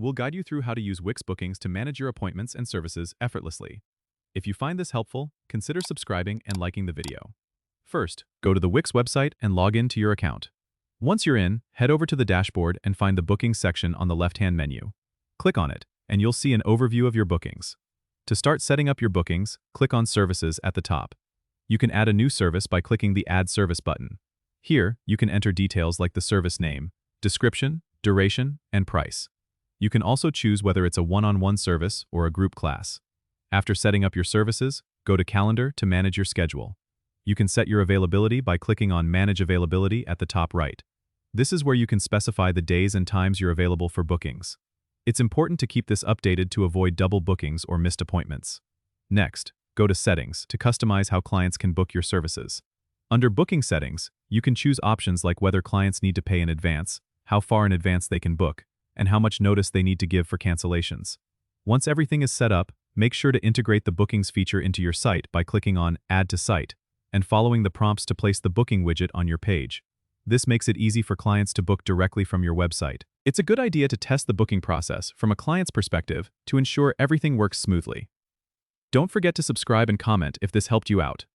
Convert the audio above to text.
we'll guide you through how to use Wix Bookings to manage your appointments and services effortlessly. If you find this helpful, consider subscribing and liking the video. First, go to the Wix website and log in to your account. Once you're in, head over to the dashboard and find the Bookings section on the left-hand menu. Click on it, and you'll see an overview of your bookings. To start setting up your bookings, click on Services at the top. You can add a new service by clicking the Add Service button. Here, you can enter details like the service name, description, duration, and price. You can also choose whether it's a one-on-one service or a group class. After setting up your services, go to Calendar to manage your schedule. You can set your availability by clicking on Manage Availability at the top right. This is where you can specify the days and times you're available for bookings. It's important to keep this updated to avoid double bookings or missed appointments. Next, go to Settings to customize how clients can book your services. Under Booking Settings, you can choose options like whether clients need to pay in advance, how far in advance they can book, and how much notice they need to give for cancellations. Once everything is set up, make sure to integrate the Bookings feature into your site by clicking on Add to Site and following the prompts to place the booking widget on your page. This makes it easy for clients to book directly from your website. It's a good idea to test the booking process from a client's perspective to ensure everything works smoothly. Don't forget to subscribe and comment if this helped you out.